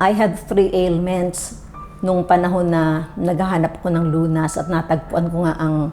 I had 3 ailments nung panahon na naghahanap ko ng lunas at natagpuan ko nga ang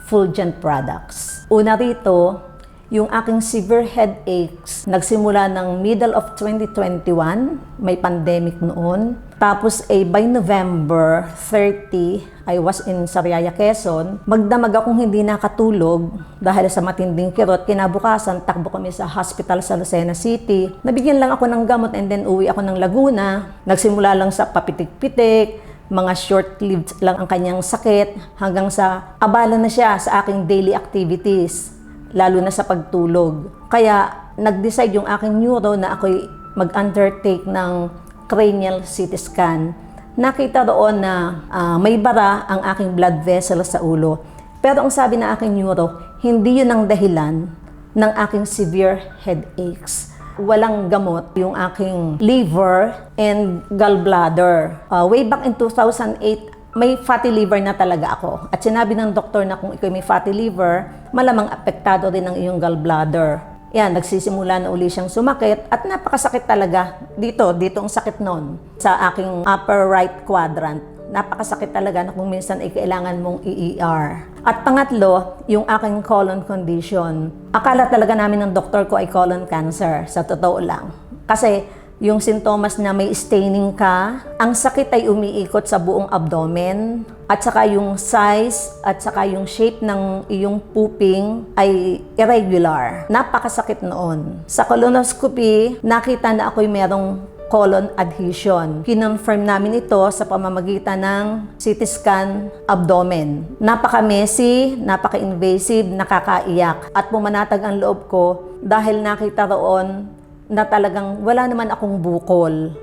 Fulgent products. Una rito, yung aking severe headaches, nagsimula ng middle of 2021, may pandemic noon. Tapos by November 30, I was in Sariaya, Quezon. Magdamag akong hindi nakatulog dahil sa matinding kirot. Kinabukasan, takbo kami sa hospital sa Lucena City. Nabigyan lang ako ng gamot and then uwi ako ng Laguna. Nagsimula lang sa papitik-pitik, mga short-lived lang ang kanyang sakit hanggang sa abala na siya sa aking daily activities, lalo na sa pagtulog. Kaya nag-decide yung aking neuro na ako'y mag-undertake ng cranial CT scan. Nakita doon na may bara ang aking blood vessel sa ulo. Pero ang sabi ng aking neuro, hindi yun ang dahilan ng aking severe headaches. Walang gamot yung aking liver and gallbladder. Way back in 2008, may fatty liver na talaga ako. At sinabi ng doktor na kung ikaw may fatty liver, malamang apektado din ang iyong gallbladder. Yan, nagsisimula na uli siyang sumakit at napakasakit talaga. Dito ang sakit nun sa aking upper right quadrant. Napakasakit talaga na kung minsan ay kailangan mong i-ER. At pangatlo, yung aking colon condition. Akala talaga namin ng doktor ko ay colon cancer, sa totoo lang. Kasi yung sintomas na may staining ka, ang sakit ay umiikot sa buong abdomen, at saka yung size at saka yung shape ng iyong pooping ay irregular. Napakasakit noon. Sa colonoscopy, nakita na ako'y merong colon adhesion. Kinonfirm namin ito sa pamamagitan ng CT scan abdomen. Napaka-messy, napaka-invasive, nakakaiyak. At pumanatag ang loob ko dahil nakita roon na talagang wala naman akong bukol.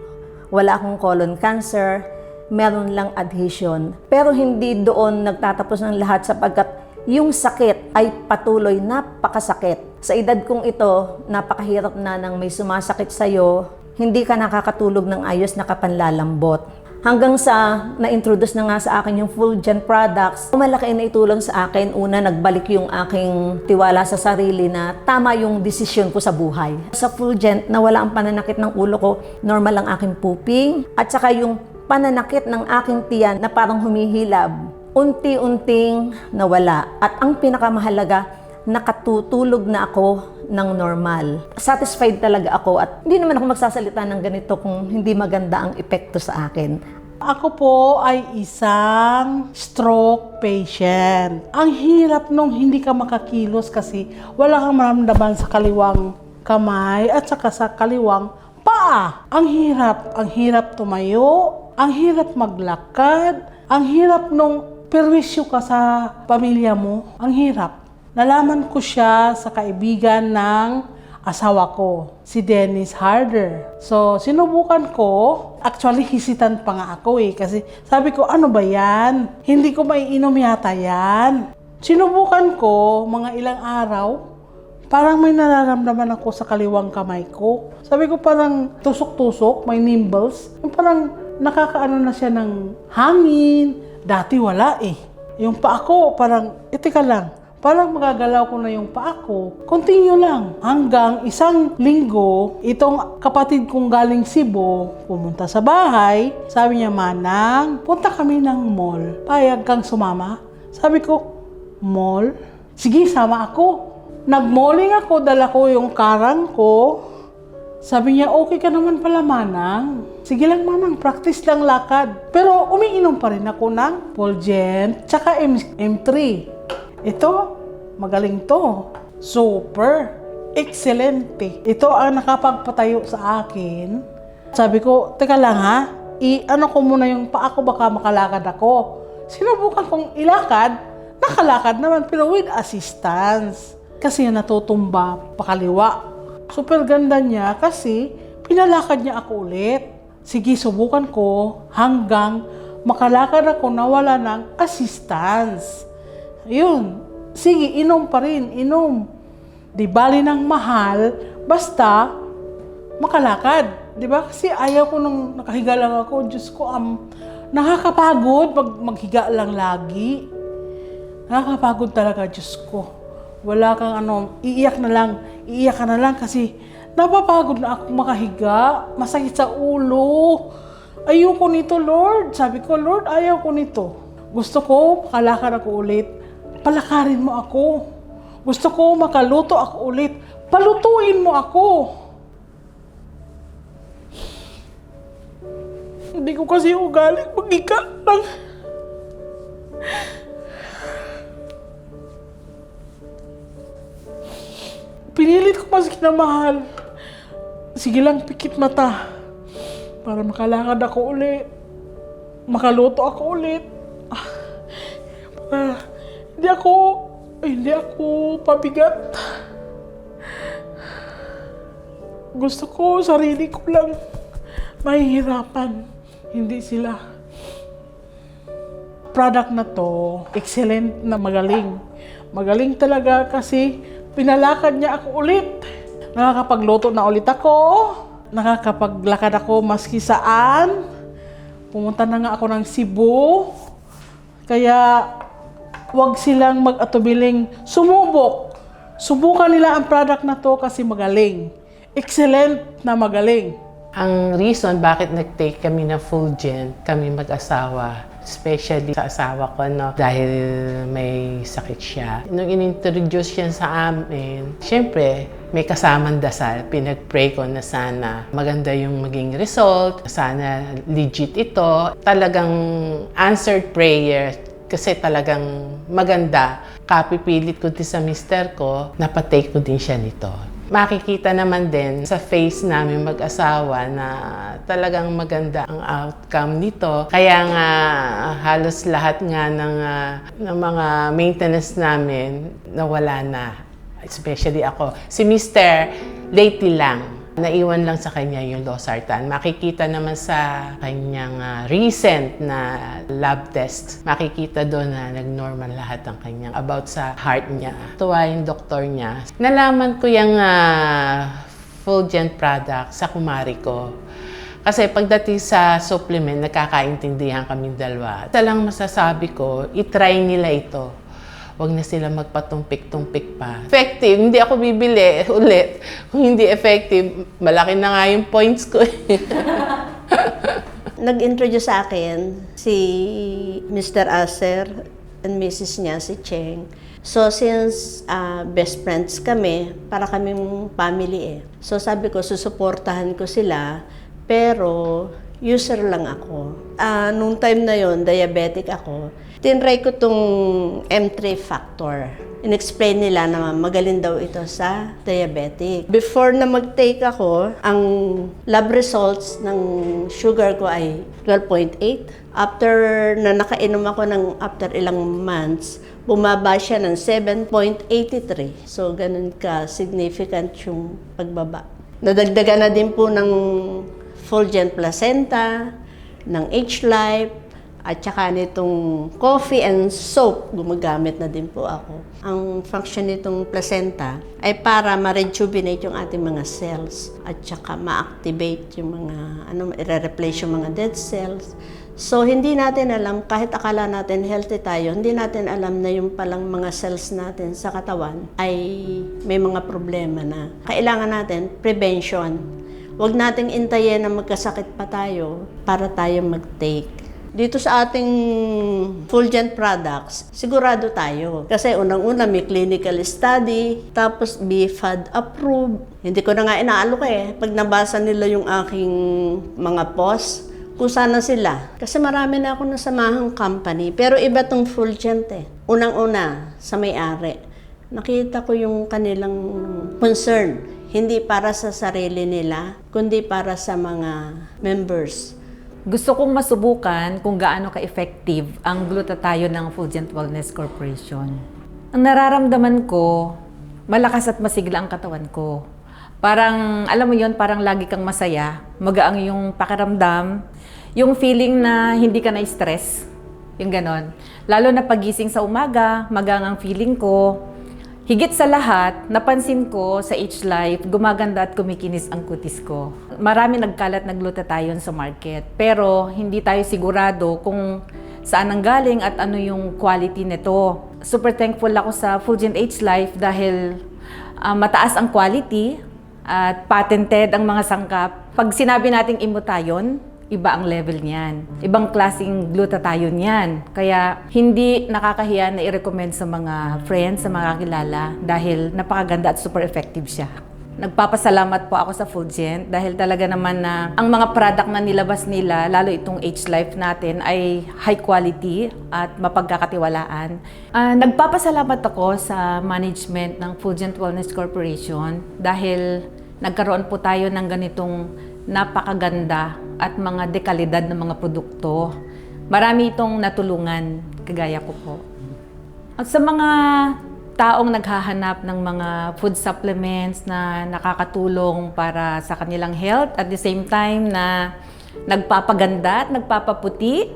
Wala akong colon cancer, meron lang adhesion. Pero hindi doon nagtatapos ng lahat sapagkat yung sakit ay patuloy, napakasakit. Sa edad kong ito, napakahirap na nang may sumasakit sa'yo, hindi ka nakakatulog ng ayos na kapanlalambot. Hanggang sa na-introduce na nga sa akin yung Fulgent products, malaki na itulong sa akin. Una, nagbalik yung aking tiwala sa sarili na tama yung desisyon ko sa buhay. Sa Fulgent, nawala ang pananakit ng ulo ko, normal ang aking pooping, at saka yung pananakit ng aking tiyan na parang humihilab, unti-unting nawala. At ang pinakamahalaga, nakatutulog na ako ng normal. Satisfied talaga ako at hindi naman ako magsasalita ng ganito kung hindi maganda ang epekto sa akin. Ako po ay isang stroke patient. Ang hirap nung hindi ka makakilos kasi wala kang maramdaman sa kaliwang kamay at saka sa kaliwang paa. Ang hirap tumayo, ang hirap maglakad, ang hirap nung perwisyo ka sa pamilya mo, ang hirap. Nalaman ko siya sa kaibigan ng asawa ko, si Dennis Harder. So, sinubukan ko. Actually, hesitant pa nga ako kasi sabi ko, ano ba yan? Hindi ko maiinom yata yan. Sinubukan ko mga ilang araw, parang may nararamdaman ako sa kaliwang kamay ko. Sabi ko parang tusok-tusok, may nimbles. Yung parang nakakaano na siya ng hangin. Dati wala Yung paa ko parang, teka lang. Parang magagalaw ko na yung paa ko. Continue lang. Hanggang isang linggo, itong kapatid kong galing Cebu, pumunta sa bahay. Sabi niya, Manang, punta kami ng mall. Payag kang sumama? Sabi ko, mall? Sige, sama ako. Nag-malling ako, dala ko yung karang ko. Sabi niya, okay ka naman pala, Manang. Sige lang, Manang, practice lang lakad. Pero umiinom pa rin ako ng Fulgent, tsaka M3. Ito, magaling to. Super. Excelente. Ito ang nakapagpatayo sa akin. Sabi ko, teka lang ha, i-ano ko muna yung paa ko, baka makalakad ako. Sinubukan kong ilakad, nakalakad naman, pero with assistance. Kasi natutumba pakaliwa. Super ganda niya kasi pinalakad niya ako ulit. Sige, subukan ko hanggang makalakad ako na wala ng assistance. Yun, sige, inom pa rin, inom. Di bali ng mahal, basta makalakad. Di ba? Kasi ayaw ko nung nakahiga lang ako, Diyos ko, nakakapagod maghiga lang lagi. Nakakapagod talaga, Diyos ko. Wala kang iiyak ka na lang kasi napapagod na ako makahiga, masakit sa ulo. Ayoko nito, Lord. Sabi ko, Lord, ayaw ko nito. Gusto ko makalakad ako ulit. Palakarin mo ako. Gusto ko makaluto ako ulit. Palutuin mo ako. Hindi ko kasi ugaling mag-ika lang. Pinilit ko pa si kinamahal. Sige lang, pikit mata. Para makalakad ako ulit. Makaluto ako ulit. Hindi ako pabigat. Gusto ko, sarili ko lang mahihirapan. Hindi sila. Product na to, excellent na magaling. Magaling talaga kasi pinalakad niya ako ulit. Nakakapagluto na ulit ako. Nakakapaglakad ako maski saan. Pumunta na nga ako ng Cebu. Kaya huwag silang mag-atubiling sumubok. Subukan nila ang product na to kasi magaling. Excellent na magaling. Ang reason bakit nag-take kami ng Fulgent, kami mag-asawa, especially sa asawa ko, no, dahil may sakit siya. Nung in-introduce siya sa amin, syempre, may kasamang dasal. Pinag-pray ko na sana maganda yung maging result, sana legit ito. Talagang answered prayer kasi talagang maganda. Kapipilit ko din sa mister ko, napatake ko din siya nito. Makikita naman din sa face namin mag-asawa na talagang maganda ang outcome nito. Kaya nga halos lahat nga ng mga maintenance namin nawala na. Especially ako. Si Mr. lately lang. Naiwan lang sa kanya yung losartan. Makikita naman sa kanyang recent na lab test. Makikita doon na nag-normal lahat ang kanyang about sa heart niya. Tuwa yung doktor niya. Nalaman ko yung Fulgent product sa kumari ko. Kasi pagdating sa supplement, nagkakaintindihan kaming dalawa. Isa lang masasabi ko, itry nila ito. Huwag na sila magpatumpik-tumpik pa. Effective, hindi ako bibili ulit. Kung hindi effective, malaki na nga yung points ko. Nag-introduce sa akin si Mr. Aser and Mrs. niya, si Cheng. So, since best friends kami, para kaming family eh. So, sabi ko, susuportahan ko sila, pero user lang ako. Nung time na yon, diabetic ako. Tinry ko tong M3 factor. In-explain nila na magaling daw ito sa diabetic. Before na mag-take ako, ang lab results ng sugar ko ay 12.8. After na nakainom ako after ilang months, bumaba siya ng 7.83. So, ganun ka significant yung pagbaba. Nadagdagan na din po ng Fulgent placenta, ng H-Life, at saka nitong coffee and soap, gumagamit na din po ako. Ang function nitong placenta ay para ma-rejuvenate yung ating mga cells at saka ma-activate yung mga, i-replace yung mga dead cells. So, hindi natin alam, kahit akala natin healthy tayo, hindi natin alam na yung palang mga cells natin sa katawan ay may mga problema na. Kailangan natin prevention. Huwag nating intayin na magkasakit pa tayo para tayo mag-take. Dito sa ating Fulgent products, sigurado tayo. Kasi unang-una may clinical study, tapos BFAD approved. Hindi ko na nga inaalok eh. Pag nabasa nila yung aking mga posts, kung sana sila. Kasi marami na ako nasamahang company. Pero iba tong Fulgent eh. Unang-una, sa may-ari. Nakita ko yung kanilang concern. Hindi para sa sarili nila, kundi para sa mga members. Gusto kong masubukan kung gaano ka-effective ang glutathione ng Fulgent Wellness Corporation. Ang nararamdaman ko, malakas at masigla ang katawan ko. Parang, alam mo yon, parang lagi kang masaya, magaang yung pakiramdam, yung feeling na hindi ka na-stress, yung ganon. Lalo na pagising sa umaga, magaan ang feeling ko. Higit sa lahat, napansin ko sa H-Life, gumaganda at kumikinis ang kutis ko. Marami nagkalat na glutathione sa market, pero hindi tayo sigurado kung saan ang galing at ano yung quality nito. Super thankful ako sa Fulgent H-Life dahil mataas ang quality at patented ang mga sangkap. Pag sinabi nating imutayon, iba ang level niyan. Ibang klaseng glutathione yan. Kaya hindi nakakahiya na i-recommend sa mga friends, sa mga kakilala dahil napakaganda at super effective siya. Nagpapasalamat po ako sa Fulgent dahil talaga naman na ang mga product na nilabas nila, lalo itong H-Life natin, ay high quality at mapagkakatiwalaan. Nagpapasalamat ako sa management ng Fulgent Wellness Corporation dahil nagkaroon po tayo ng ganitong napakaganda at mga dekalidad ng mga produkto. Marami itong natulungan, kagaya ko po. At sa mga taong naghahanap ng mga food supplements na nakakatulong para sa kanilang health at the same time na nagpapaganda at nagpapaputi,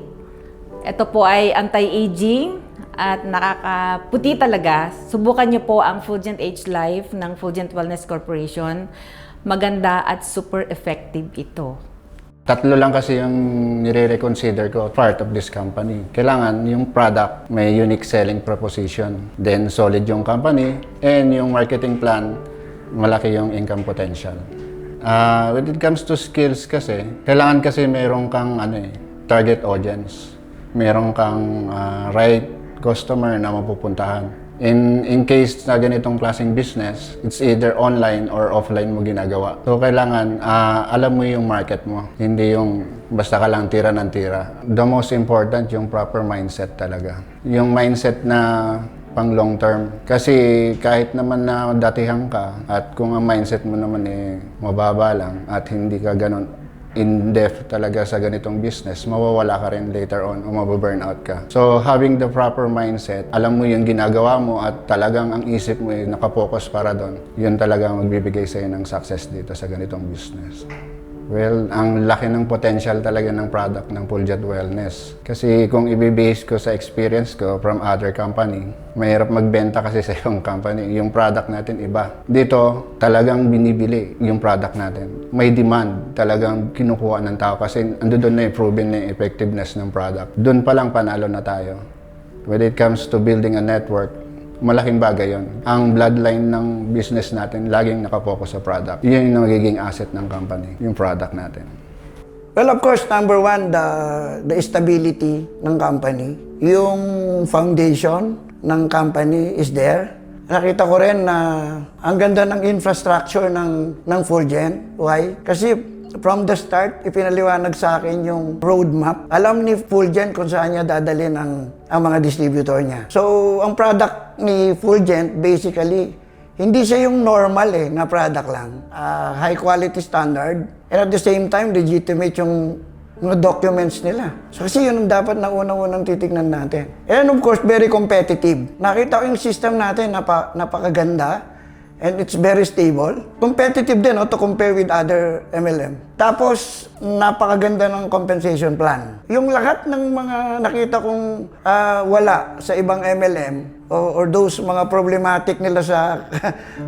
ito po ay anti-aging at nakakaputi talaga. Subukan niyo po ang Fulgent H-Life ng Fulgent Wellness Corporation. Maganda at super effective ito. Tatlo lang kasi yung nire-reconsider ko part of this company. Kailangan yung product may unique selling proposition. Then solid yung company and yung marketing plan, malaki yung income potential. When it comes to skills kasi, kailangan kasi meron kang target audience. Meron kang right customer na mapupuntahan. In case na ganitong klaseng business, it's either online or offline mo ginagawa. So, kailangan alam mo yung market mo. Hindi yung basta ka lang tira ng tira. The most important, yung proper mindset talaga. Yung mindset na pang long term. Kasi kahit naman na datihan ka at kung ang mindset mo naman mababa lang at hindi ka ganon in-depth talaga sa ganitong business, mawawala ka rin later on o mababurnout ka. So, having the proper mindset, alam mo yung ginagawa mo at talagang ang isip mo nakapokus para doon, yun talaga magbibigay sa'yo ng success dito sa ganitong business. Well, ang laki ng potential talaga ng product ng Fulgent Wellness. Kasi kung ibibase ko sa experience ko from other company, mahirap magbenta kasi sa yung company. Yung product natin iba. Dito, talagang binibili yung product natin. May demand, talagang kinukuha ng tao kasi doon na proven na yung effectiveness ng product. Doon pa lang panalo na tayo. When it comes to building a network, malaking bagay yon. Ang bloodline ng business natin, laging nakapokus sa product. Yun yung magiging asset ng company, yung product natin. Well, of course, number one, the stability ng company. Yung foundation ng company is there. Nakita ko rin na ang ganda ng infrastructure ng Fulgent. Why? Kasi from the start, ipinaliwanag sa akin yung roadmap. Alam ni Fulgent kung saan niya dadalhin ang mga distributor niya. So, ang product ni Fulgent, basically, hindi siya yung normal na product lang. High quality standard. And at the same time, legitimate yung mga documents nila. So, kasi yun ang dapat na unang-unang titignan natin. And of course, very competitive. Nakita ko yung system natin, napakaganda. And it's very stable. Competitive din to compare with other MLM. Tapos, napakaganda ng compensation plan. Yung lahat ng mga nakita kong wala sa ibang MLM or those mga problematic nila sa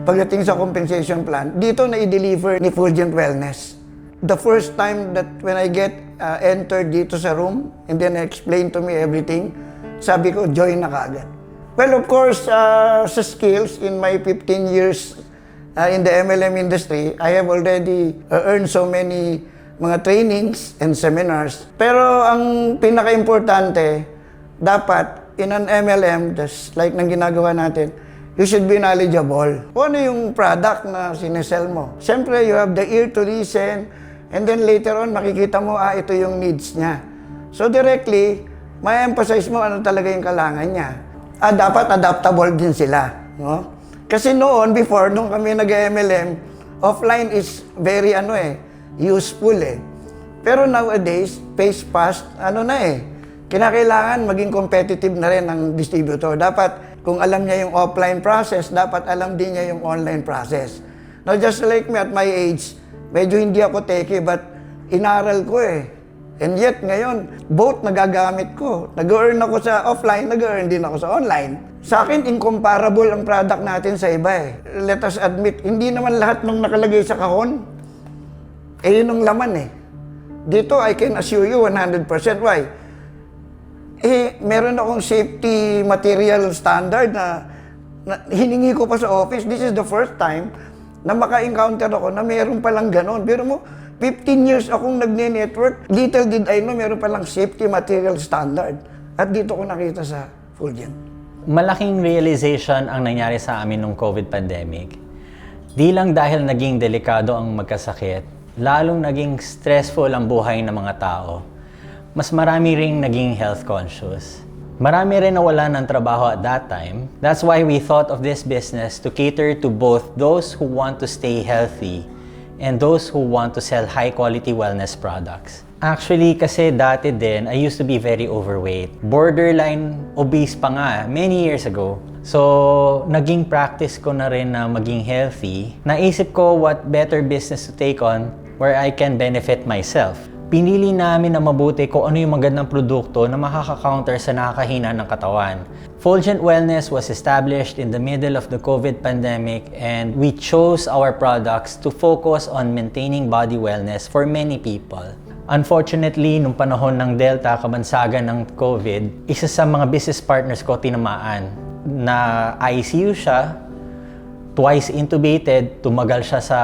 pagdating sa compensation plan, dito na i-deliver ni Fulgent Wellness. The first time that when I get entered dito sa room and then explain to me everything, sabi ko, join na kaagad. Well, of course, sa skills, in my 15 years in the MLM industry, I have already earned so many mga trainings and seminars. Pero ang pinaka-importante, dapat in an MLM, just like nang ginagawa natin, you should be knowledgeable. Kung ano yung product na sinesell mo. Siyempre, you have the ear to listen, and then later on, makikita mo, ito yung needs niya. So directly, may emphasize mo ano talaga yung kailangan niya. Dapat adaptable din sila. No? Kasi noon, before, nung kami nag-MLM, offline is very useful Pero nowadays, pace fast, kinakailangan maging competitive na rin ang distributor. Dapat, kung alam niya yung offline process, dapat alam din niya yung online process. Now, just like me at my age, medyo hindi ako techie, but inaral ko And yet, ngayon, both nagagamit ko. Nag-earn ako sa offline, nag-earn din ako sa online. Sa akin, incomparable ang product natin sa iba Let us admit, hindi naman lahat nung nakalagay sa kahon, yun ang laman Dito, I can assure you 100%. Why? Meron akong safety material standard na hiningi ko pa sa office. This is the first time na maka-encounter ako na meron palang ganon. Pero mo, 15 years akong nagne-network. Little did I know, meron palang safety material standard. At dito ko nakita sa Fulgent. Malaking realization ang nangyari sa amin nung COVID pandemic. Di lang dahil naging delikado ang magkasakit, lalong naging stressful ang buhay ng mga tao. Mas marami ring naging health conscious. Marami rin nawalan ng trabaho at that time. That's why we thought of this business to cater to both those who want to stay healthy and those who want to sell high-quality wellness products. Actually, kasi dati din, I used to be very overweight. Borderline obese pa nga, many years ago. So, naging practice ko na rin na maging healthy. Naisip ko what better business to take on where I can benefit myself. Pinili namin na mabuti kung ano yung magandang produkto na makaka-counter sa nakakahina ng katawan. Fulgent Wellness was established in the middle of the COVID pandemic and we chose our products to focus on maintaining body wellness for many people. Unfortunately, nung panahon ng Delta, kabansagan ng COVID, isa sa mga business partners ko tinamaan na ICU siya, twice intubated, tumagal siya sa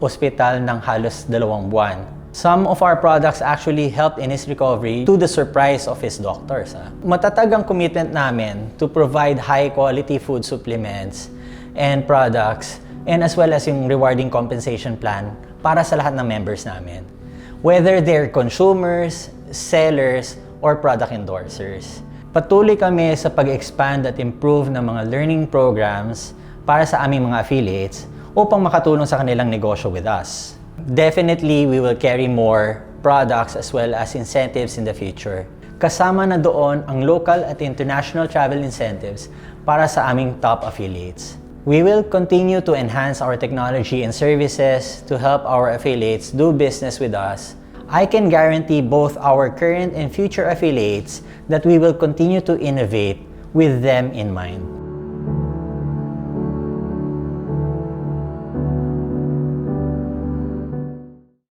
ospital ng halos 2 buwan. Some of our products actually helped in his recovery to the surprise of his doctors. Matatag ang commitment namin to provide high-quality food supplements and products and as well as yung rewarding compensation plan para sa lahat ng members namin. Whether they're consumers, sellers, or product endorsers. Patuloy kami sa pag-expand at improve ng mga learning programs para sa aming mga affiliates upang makatulong sa kanilang negosyo with us. Definitely, we will carry more products as well as incentives in the future. Kasama na doon ang local at international travel incentives para sa aming top affiliates. We will continue to enhance our technology and services to help our affiliates do business with us. I can guarantee both our current and future affiliates that we will continue to innovate with them in mind.